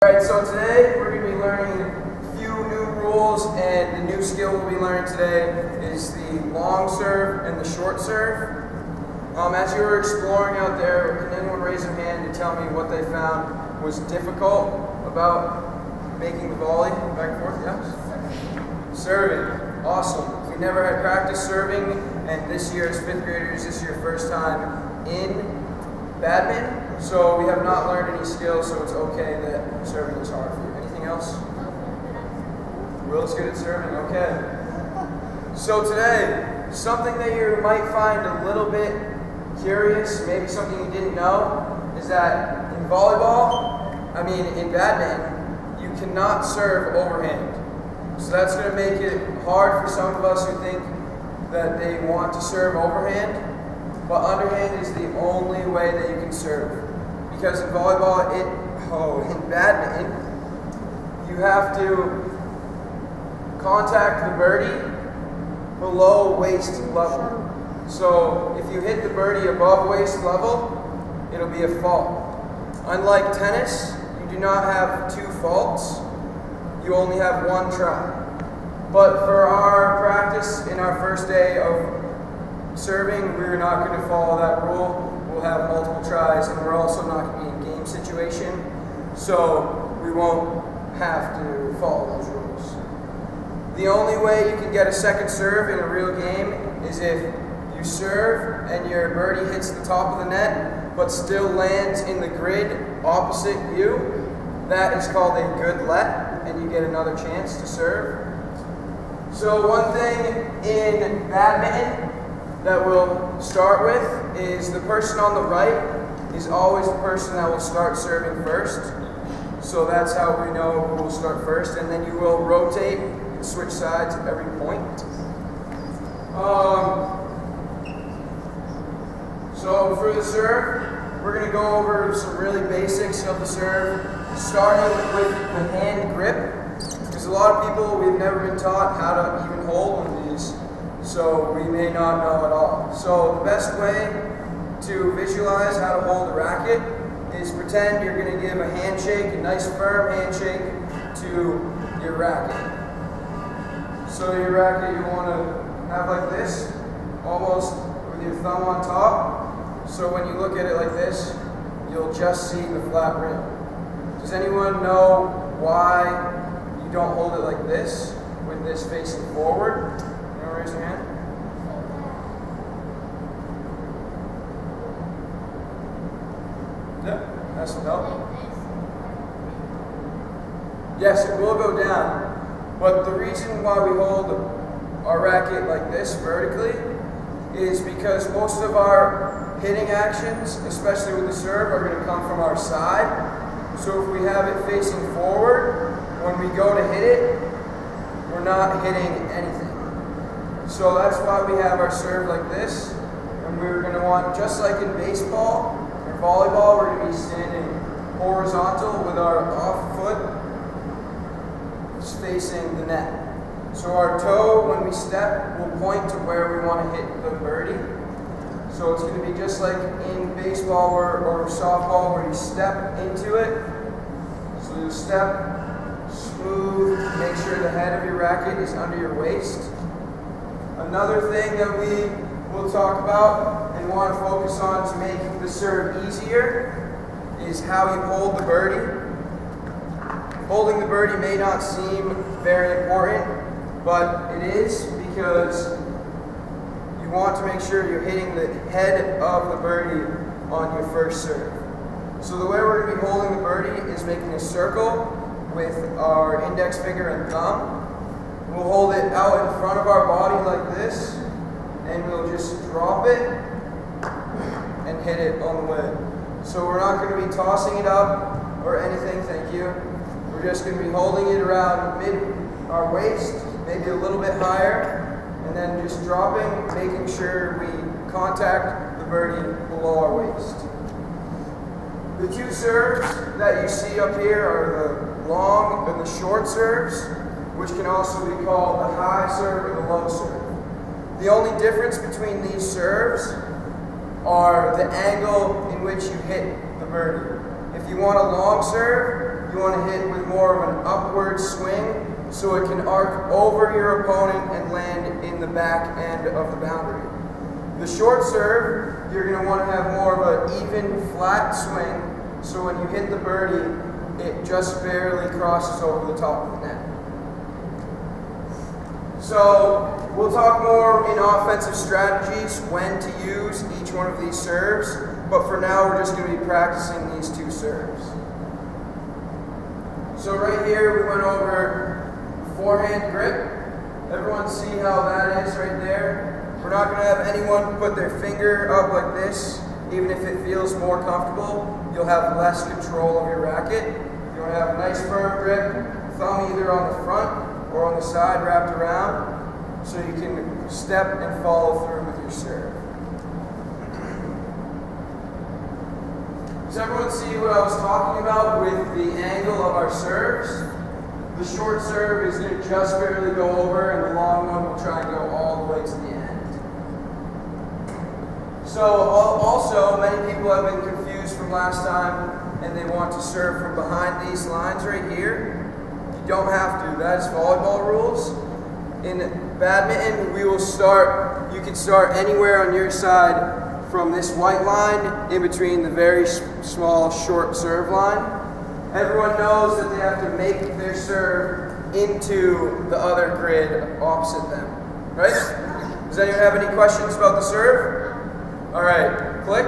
Alright, so today we're going to be learning a few new rules, and the new skill we'll be learning today is the long serve and the short serve. As you were exploring out there, can anyone raise their hand to tell me what they found was difficult about making the volley back and forth? Yes? Serving. Awesome. We never had practice serving, and this year as 5th graders, this is your first time in badminton. So we have not learned any skills, so it's okay that serving is hard for you. Anything else? Will's good at serving, okay. So today, something that you might find a little bit curious, maybe something you didn't know, is that in in badminton, you cannot serve overhand. So that's going to make it hard for some of us who think that they want to serve overhand, but underhand is the only way that you can serve. Because in in badminton, you have to contact the birdie below waist level. So if you hit the birdie above waist level, it'll be a fault. Unlike tennis, you do not have 2 faults. You only have 1 try. But for our practice in our first day of serving, we're not going to follow that rule. We'll have multiple tries, and we're also not going to be in game situation, so we won't have to follow those rules. The only way you can get a second serve in a real game is if you serve and your birdie hits the top of the net but still lands in the grid opposite you. That is called a good let, and you get another chance to serve. So one thing in badminton that we'll start with is the person on the right is always the person that will start serving first. So that's how we know who will start first, and then you will rotate and switch sides at every point. So for the serve, we're going to go over some really basics of the serve, starting with the hand grip, because a lot of people, we've never been taught how to even hold one of these. So we may not know at all. So the best way to visualize how to hold a racket is pretend you're going to give a handshake, a nice firm handshake to your racket. So your racket you want to have like this, almost with your thumb on top. So when you look at it like this, you'll just see the flat rim. Does anyone know why you don't hold it like this, with this facing forward? Raise your hand. Yeah, that's some help. Yes, it will go down, but the reason why we hold our racket like this vertically is because most of our hitting actions, especially with the serve, are going to come from our side. So if we have it facing forward, when we go to hit it, we're not hitting anything. So that's why we have our serve like this, and we're going to want, just like in baseball or volleyball, we're going to be standing horizontal with our off foot facing the net. So our toe, when we step, will point to where we want to hit the birdie. So it's going to be just like in baseball or softball, where you step into it. So you step, smooth, make sure the head of your racket is under your waist. Another thing that we will talk about and want to focus on to make the serve easier is how you hold the birdie. Holding the birdie may not seem very important, but it is, because you want to make sure you're hitting the head of the birdie on your first serve. So the way we're going to be holding the birdie is making a circle with our index finger and thumb. We'll hold it out in front of our body like this, and we'll just drop it and hit it on the way. So we're not going to be tossing it up or anything, thank you. We're just going to be holding it around our waist, maybe a little bit higher, and then just dropping, making sure we contact the birdie below our waist. The 2 serves that you see up here are the long and the short serves, which can also be called the high serve or the low serve. The only difference between these serves are the angle in which you hit the birdie. If you want a long serve, you want to hit with more of an upward swing so it can arc over your opponent and land in the back end of the boundary. The short serve, you're going to want to have more of an even, flat swing so when you hit the birdie, it just barely crosses over the top of the net. So we'll talk more in offensive strategies when to use each one of these serves, but for now we're just going to be practicing these two serves. So right here we went over forehand grip. Everyone see how that is right there? We're not going to have anyone put their finger up like this, even if it feels more comfortable. You'll have less control of your racket. You want to have a nice firm grip, thumb either on the front or on the side wrapped around, so you can step and follow through with your serve. Does everyone see what I was talking about with the angle of our serves? The short serve is going to just barely go over, and the long one will try and go all the way to the end. So also, many people have been confused from last time, and they want to serve from behind these lines right here. You don't have to. That is volleyball rules. In badminton, we will start, you can start anywhere on your side from this white line in between the very small short serve line. Everyone knows that they have to make their serve into the other grid opposite them, right? Does anyone have any questions about the serve? All right, click.